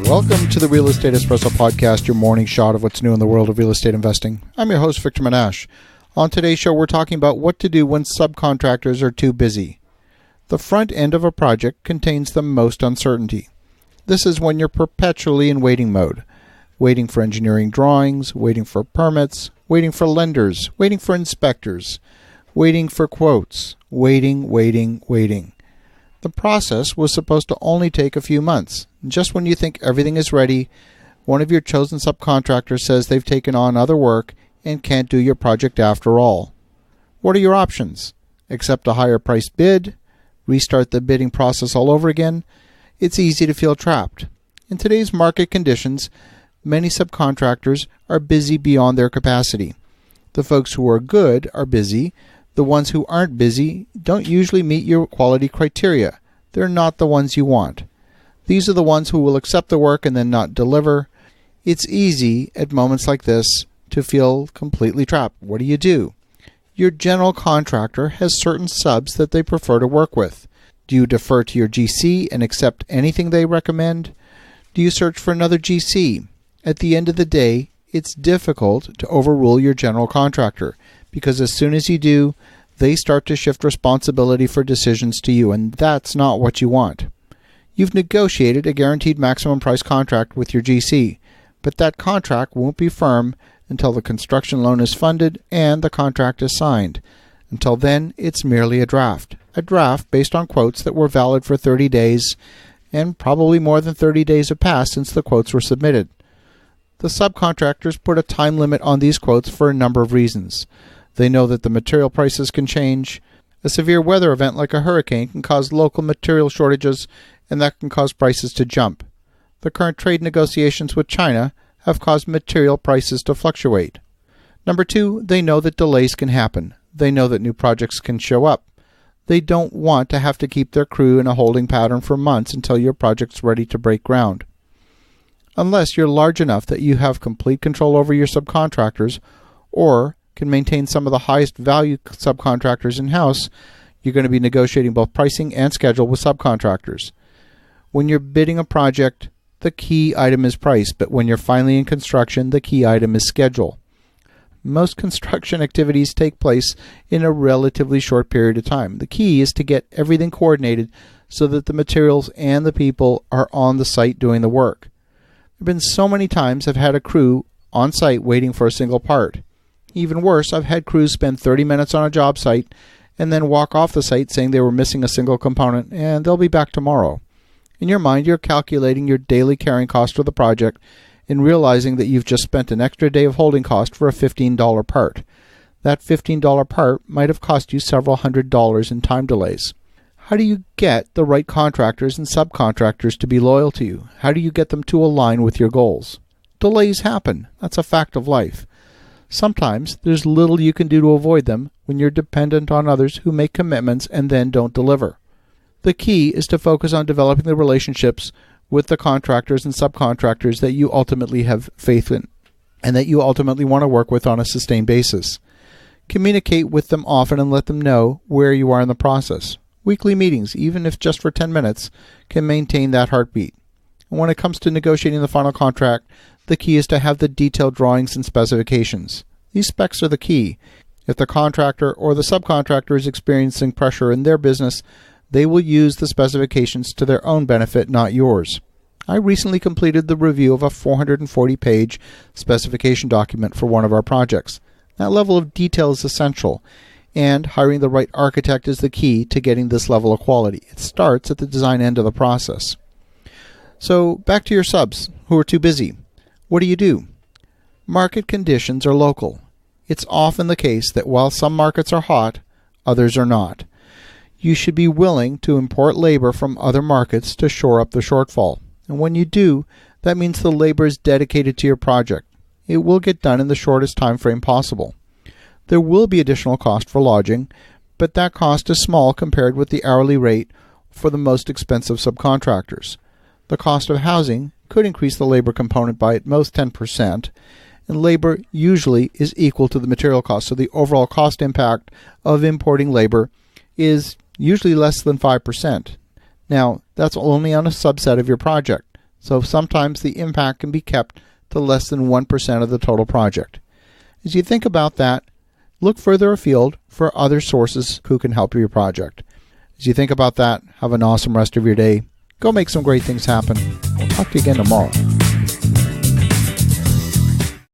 Welcome to the Real Estate Espresso Podcast, your morning shot of what's new in the world of real estate investing. I'm your host, Victor Menashe. On today's show, we're talking about what to do when subcontractors are too busy. The front end of a project contains the most uncertainty. This is when you're perpetually in waiting mode, waiting for engineering drawings, waiting for permits, waiting for lenders, waiting for inspectors, waiting for quotes, waiting. The process was supposed to only take a few months. Just when you think everything is ready, one of your chosen subcontractors says they've taken on other work and can't do your project after all. What are your options? Accept a higher price bid? Restart the bidding process all over again? It's easy to feel trapped. In today's market conditions, many subcontractors are busy beyond their capacity. The folks who are good are busy. The ones who aren't busy don't usually meet your quality criteria. They're not the ones you want. These are the ones who will accept the work and then not deliver. It's easy at moments like this to feel completely trapped. What do? Your general contractor has certain subs that they prefer to work with. Do you defer to your GC and accept anything they recommend? Do you search for another GC? At the end of the day, it's difficult to overrule your general contractor because as soon as you do, they start to shift responsibility for decisions to you, and that's not what you want. You've negotiated a guaranteed maximum price contract with your GC, but that contract won't be firm until the construction loan is funded and the contract is signed. Until then, it's merely a draft based on quotes that were valid for 30 days, and probably more than 30 days have passed since the quotes were submitted. The subcontractors put a time limit on these quotes for a number of reasons. They know that the material prices can change. A severe weather event like a hurricane can cause local material shortages, and that can cause prices to jump. The current trade negotiations with China have caused material prices to fluctuate. Number two, they know that delays can happen. They know that new projects can show up. They don't want to have to keep their crew in a holding pattern for months until your project's ready to break ground. Unless you're large enough that you have complete control over your subcontractors or can maintain some of the highest value subcontractors in-house, you're going to be negotiating both pricing and schedule with subcontractors. When you're bidding a project, the key item is price, but when you're finally in construction, the key item is schedule. Most construction activities take place in a relatively short period of time. The key is to get everything coordinated so that the materials and the people are on the site doing the work. There have been so many times I've had a crew on site waiting for a single part. Even worse, I've had crews spend 30 minutes on a job site and then walk off the site saying they were missing a single component and they'll be back tomorrow. In your mind, you're calculating your daily carrying cost for the project and realizing that you've just spent an extra day of holding cost for a $15 part. That $15 part might have cost you several $100s in time delays. How do you get the right contractors and subcontractors to be loyal to you? How do you get them to align with your goals? Delays happen. That's a fact of life. Sometimes there's little you can do to avoid them when you're dependent on others who make commitments and then don't deliver. The key is to focus on developing the relationships with the contractors and subcontractors that you ultimately have faith in and that you ultimately want to work with on a sustained basis. Communicate with them often and let them know where you are in the process. Weekly meetings, even if just for 10 minutes, can maintain that heartbeat. And when it comes to negotiating the final contract, the key is to have the detailed drawings and specifications. These specs are the key. If the contractor or the subcontractor is experiencing pressure in their business, they will use the specifications to their own benefit, not yours. I recently completed the review of a 440-page specification document for one of our projects. That level of detail is essential, and hiring the right architect is the key to getting this level of quality. It starts at the design end of the process. So back to your subs who are too busy. What do? Market conditions are local. It's often the case that while some markets are hot, others are not. You should be willing to import labor from other markets to shore up the shortfall. And when you do, that means the labor is dedicated to your project. It will get done in the shortest time frame possible. There will be additional cost for lodging, but that cost is small compared with the hourly rate for the most expensive subcontractors. The cost of housing could increase the labor component by at most 10%, and labor usually is equal to the material cost. So the overall cost impact of importing labor is usually less than 5%. Now, that's only on a subset of your project. So sometimes the impact can be kept to less than 1% of the total project. As you think about that, look further afield for other sources who can help your project. As you think about that, have an awesome rest of your day. Go make some great things happen. We'll talk to you again tomorrow.